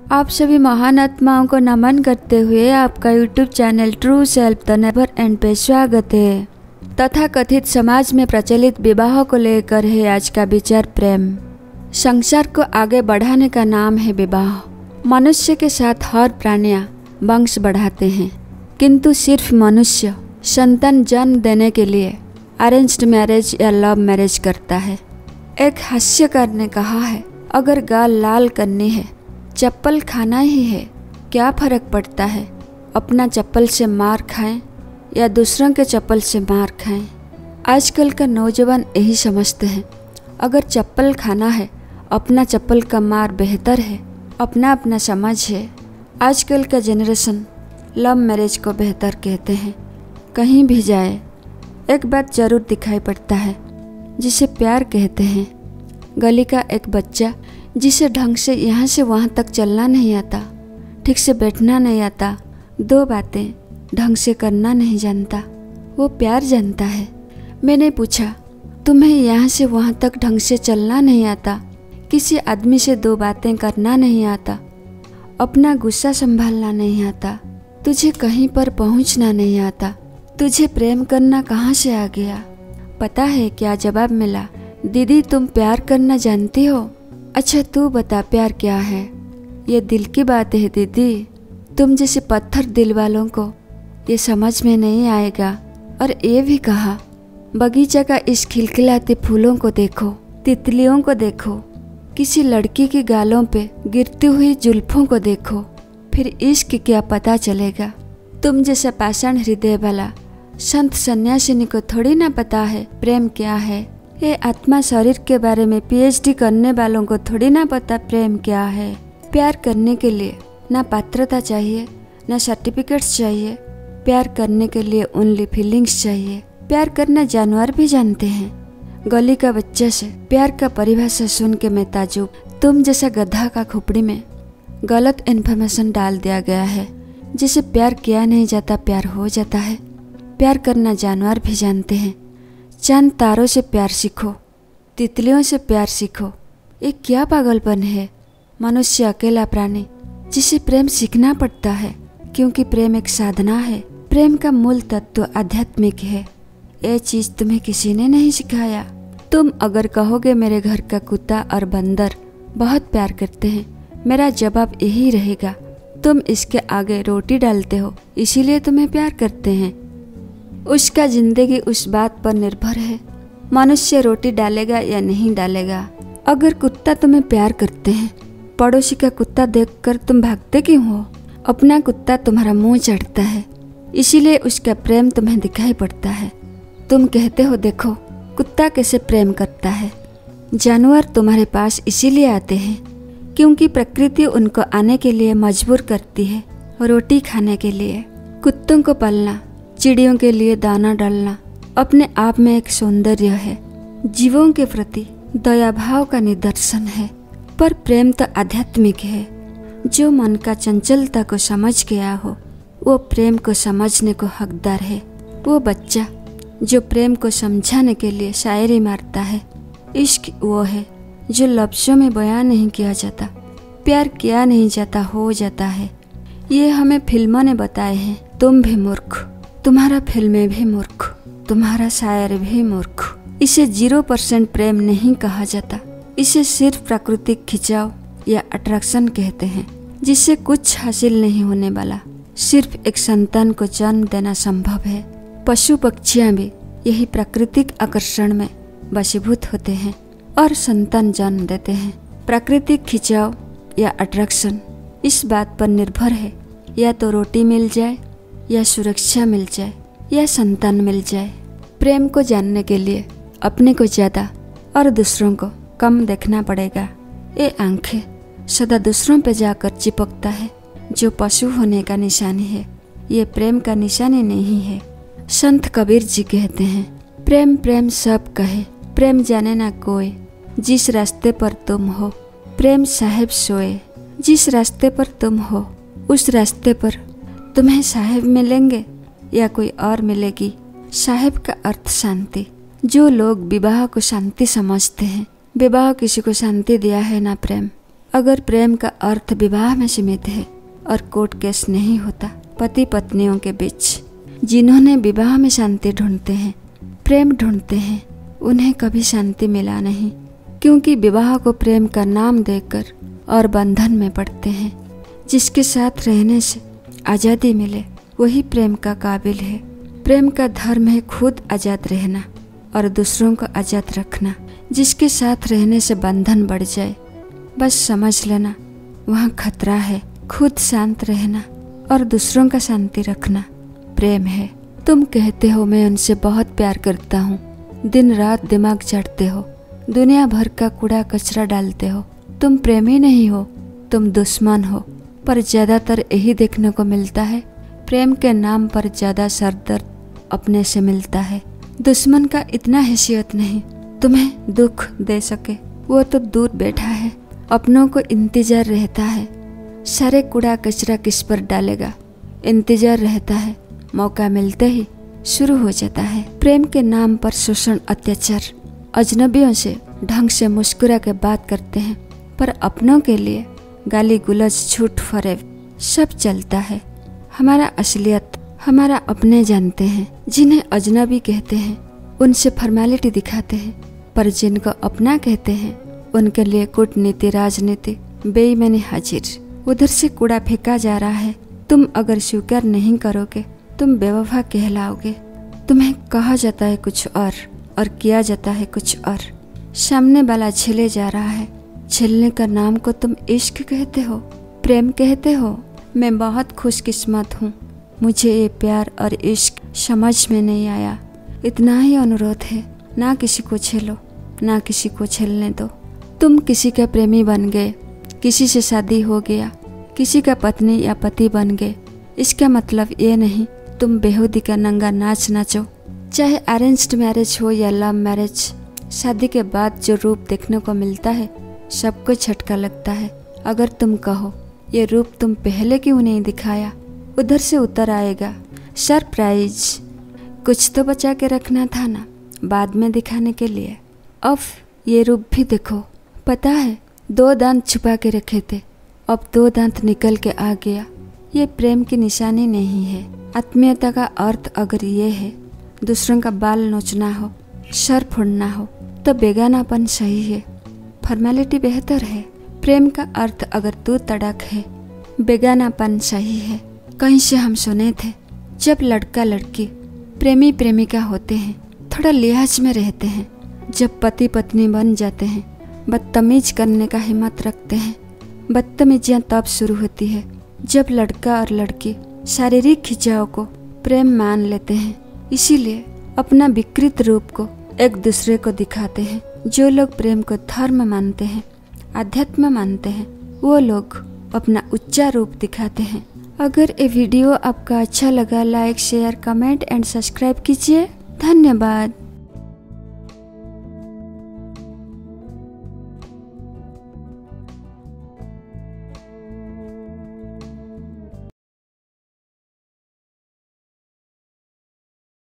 आप सभी महान आत्माओं को नमन करते हुए आपका YouTube channel true self the never and पे स्वागत है। तथा कथित समाज में प्रचलित विवाह को लेकर है आज का विचार प्रेम। संसार को आगे बढ़ाने का नाम है विवाह। मनुष्य के साथ हर प्राणियां वंश बढ़ाते हैं, किंतु सिर्फ मनुष्य संतान जन्म देने के लिए अरेंज्ड मैरिज या लव मैरिज करता है। एक हास्यकार ने कहा है, अगर गाल लाल करनी है चप्पल खाना ही है, क्या फर्क पड़ता है अपना चप्पल से मार खाएं या दूसरों के चप्पल से मार खाएं। आजकल का नौजवान यही समझते हैं, अगर चप्पल खाना है अपना चप्पल का मार बेहतर है। अपना अपना समझ है। आजकल का जनरेशन लव मैरिज को बेहतर कहते हैं। कहीं भी जाए एक बात जरूर दिखाई पड़ता है जिसे प्यार कहते हैं। गली का एक बच्चा जिसे ढंग से यहाँ से वहाँ तक चलना नहीं आता, ठीक से बैठना नहीं आता, दो बातें ढंग से करना नहीं जानता, वो प्यार जानता है। मैंने पूछा, तुम्हें यहाँ से वहाँ तक ढंग से चलना नहीं आता, किसी आदमी से दो बातें करना नहीं आता, अपना गुस्सा संभालना नहीं आता, तुझे कहीं पर पहुँचना नहीं आता, तुझे प्रेम करना कहाँ से आ गया? पता है क्या जवाब मिला? दीदी तुम प्यार करना जानती हो? अच्छा तू बता प्यार क्या है? ये दिल की बात है दीदी, तुम जैसे पत्थर दिल वालों को ये समझ में नहीं आएगा। और ये भी कहा, बगीचा का इस खिलखिलाते फूलों को देखो, तितलियों को देखो, किसी लड़की की गालों पे गिरती हुई जुल्फों को देखो, फिर इश्क क्या पता चलेगा। तुम जैसा पाषाण हृदय वाला संत सन्यासिनी को थोड़ी ना पता है प्रेम क्या है। ये आत्मा शरीर के बारे में पीएचडी करने वालों को थोड़ी ना पता प्रेम क्या है। प्यार करने के लिए ना पात्रता चाहिए, ना सर्टिफिकेट्स चाहिए। प्यार करने के लिए ओनली फीलिंग्स चाहिए। प्यार करना जानवर भी जानते हैं। गली का बच्चा से प्यार का परिभाषा सुन के मैं ताजुब। तुम जैसा गधा का खोपड़ी में गलत इन्फॉर्मेशन डाल दिया गया है, जिसे प्यार किया नहीं जाता प्यार हो जाता है। प्यार करना जानवर भी जानते हैं। चांद तारों से प्यार सीखो, तितलियों से प्यार सीखो। ये क्या पागलपन है? मनुष्य अकेला प्राणी जिसे प्रेम सीखना पड़ता है, क्योंकि प्रेम एक साधना है। प्रेम का मूल तत्व आध्यात्मिक है। ये चीज तुम्हें किसी ने नहीं सिखाया। तुम अगर कहोगे मेरे घर का कुत्ता और बंदर बहुत प्यार करते हैं, मेरा जवाब यही रहेगा, तुम इसके आगे रोटी डालते हो इसीलिए तुम्हें प्यार करते हैं। उसका जिंदगी उस बात पर निर्भर है, मनुष्य रोटी डालेगा या नहीं डालेगा। अगर कुत्ता तुम्हें प्यार करते हैं, पड़ोसी का कुत्ता देखकर तुम भागते क्यों हो? अपना कुत्ता तुम्हारा मुंह चढ़ता है, इसीलिए उसका प्रेम तुम्हें दिखाई पड़ता है। तुम कहते हो देखो कुत्ता कैसे प्रेम करता है। जानवर तुम्हारे पास इसीलिए आते हैं क्योंकि प्रकृति उनको आने के लिए मजबूर करती है, रोटी खाने के लिए। कुत्तों को पालना, चिड़ियों के लिए दाना डालना अपने आप में एक सौंदर्य है, जीवों के प्रति दया भाव का निदर्शन है। पर प्रेम तो आध्यात्मिक है। जो मन का चंचलता को समझ गया हो वो प्रेम को समझने को हकदार है। वो बच्चा जो प्रेम को समझाने के लिए शायरी मारता है। इश्क वो है जो लफ्जों में बयान नहीं किया जाता, प्यार किया नहीं जाता, हो जाता है। ये हमें फिल्मों ने बताए हैं। तुम भी मूर्ख, तुम्हारा फिल्में भी मूर्ख, तुम्हारा शायर भी मूर्ख। इसे 0% प्रेम नहीं कहा जाता। इसे सिर्फ प्राकृतिक खिंचाव या अट्रैक्शन कहते हैं, जिससे कुछ हासिल नहीं होने वाला। सिर्फ एक संतान को जन्म देना संभव है। पशु पक्षियां भी यही प्राकृतिक आकर्षण में वशीभूत होते हैं और संतान जन्म देते हैं। प्राकृतिक खिंचाव या अट्रैक्शन इस बात पर निर्भर है, या तो रोटी मिल जाए, या सुरक्षा मिल जाए, या संतान मिल जाए। प्रेम को जानने के लिए अपने को ज्यादा और दूसरों को कम देखना पड़ेगा। ये आंखें सदा दूसरों पे जाकर चिपकता है, जो पशु होने का निशानी है। ये प्रेम का निशानी नहीं है। संत कबीर जी कहते हैं, प्रेम प्रेम सब कहे, प्रेम जाने ना कोई। जिस रास्ते पर तुम हो प्रेम साहेब सोए। जिस रास्ते पर तुम हो उस रास्ते पर तुम्हें साहेब मिलेंगे या कोई और मिलेगी। साहेब का अर्थ शांति। जो लोग विवाह को शांति समझते हैं, विवाह किसी को शांति दिया है ना प्रेम। अगर प्रेम का अर्थ विवाह में सीमित है और कोर्ट केस नहीं होता, पति पत्नियों के बीच जिन्होंने विवाह में शांति ढूंढते हैं, प्रेम ढूंढते हैं, उन्हें कभी शांति मिला नहीं, क्योंकि विवाह को प्रेम का नाम देकर और बंधन में पड़ते हैं। जिसके साथ रहने से आज़ादी मिले वही प्रेम का काबिल है। प्रेम का धर्म है खुद आज़ाद रहना और दूसरों को आज़ाद रखना। जिसके साथ रहने से बंधन बढ़ जाए, बस समझ लेना वहाँ खतरा है। खुद शांत रहना और दूसरों का शांति रखना प्रेम है। तुम कहते हो मैं उनसे बहुत प्यार करता हूँ, दिन रात दिमाग चाटते हो, दुनिया भर का कूड़ा कचरा डालते हो, तुम प्रेमी नहीं हो, तुम दुश्मन हो। पर ज़्यादातर यही देखने को मिलता है, प्रेम के नाम पर ज़्यादा सरदर्द अपने से मिलता है। दुश्मन का इतना हैसियत नहीं तुम्हें दुख दे सके, वो तो दूर बैठा है, अपनों को इंतजार रहता है, सारे कूड़ा कचरा किस पर डालेगा, इंतजार रहता है, मौका मिलते ही शुरू हो जाता है। प्रेम के नाम पर शोषण, अत्याचार, अजनबियों से ढंग से मुस्कुरा के बात करते हैं, पर अपनों के लिए गाली गुलज, झूठ फरेब सब चलता है। हमारा असलियत हमारा अपने जानते हैं, जिन्हें अजनबी कहते हैं उनसे फॉर्मेलिटी दिखाते हैं, पर जिनको अपना कहते हैं उनके लिए कूटनीति, राजनीति, बेईमानी हाजिर। उधर से कूड़ा फेंका जा रहा है, तुम अगर स्वीकार नहीं करोगे तुम बेवफा कहलाओगे। तुम्हें कहा जाता है कुछ और किया जाता है कुछ और। सामने वाला छिले जा रहा है, छिलने का नाम को तुम इश्क कहते हो, प्रेम कहते हो। मैं बहुत खुशकिस्मत हूँ, मुझे ये प्यार और इश्क समझ में नहीं आया। इतना ही अनुरोध है, ना किसी को छेलो, ना किसी को छेलने दो। तुम किसी का प्रेमी बन गए, किसी से शादी हो गया, किसी का पत्नी या पति बन गए, इसका मतलब ये नहीं तुम बेहूदी का नंगा नाच नाचो। चाहे अरेंज्ड मैरिज हो या लव मैरिज, शादी के बाद जो रूप देखने को मिलता है सबको झटका लगता है। अगर तुम कहो ये रूप तुम पहले क्यों नहीं दिखाया, उधर से उतर आएगा सरप्राइज। कुछ तो बचा के रखना था ना बाद में दिखाने के लिए। अब ये रूप भी देखो, पता है 2 दांत छुपा के रखे थे, अब 2 दांत निकल के आ गया। ये प्रेम की निशानी नहीं है। आत्मीयता का अर्थ अगर ये है दूसरों का बाल नोचना हो, सर फोड़ना हो, तो बेगानापन सही है, फॉर्मेलिटी बेहतर है। प्रेम का अर्थ अगर तू तड़क है, बेगानापन सही है। कहीं से हम सुने थे जब लड़का लड़की प्रेमी प्रेमिका होते हैं थोड़ा लिहाज में रहते हैं, जब पति पत्नी बन जाते हैं बदतमीज करने का हिम्मत रखते हैं। बदतमीजियाँ तब शुरू होती है जब लड़का और लड़की शारीरिक खिंचाव को प्रेम मान लेते हैं, इसीलिए अपना विकृत रूप को एक दूसरे को दिखाते हैं। जो लोग प्रेम को धर्म मानते हैं, आध्यात्म मानते हैं, वो लोग अपना उच्चा रूप दिखाते हैं। अगर ये वीडियो आपका अच्छा लगा, like, share, comment and subscribe कीजिए। धन्यवाद।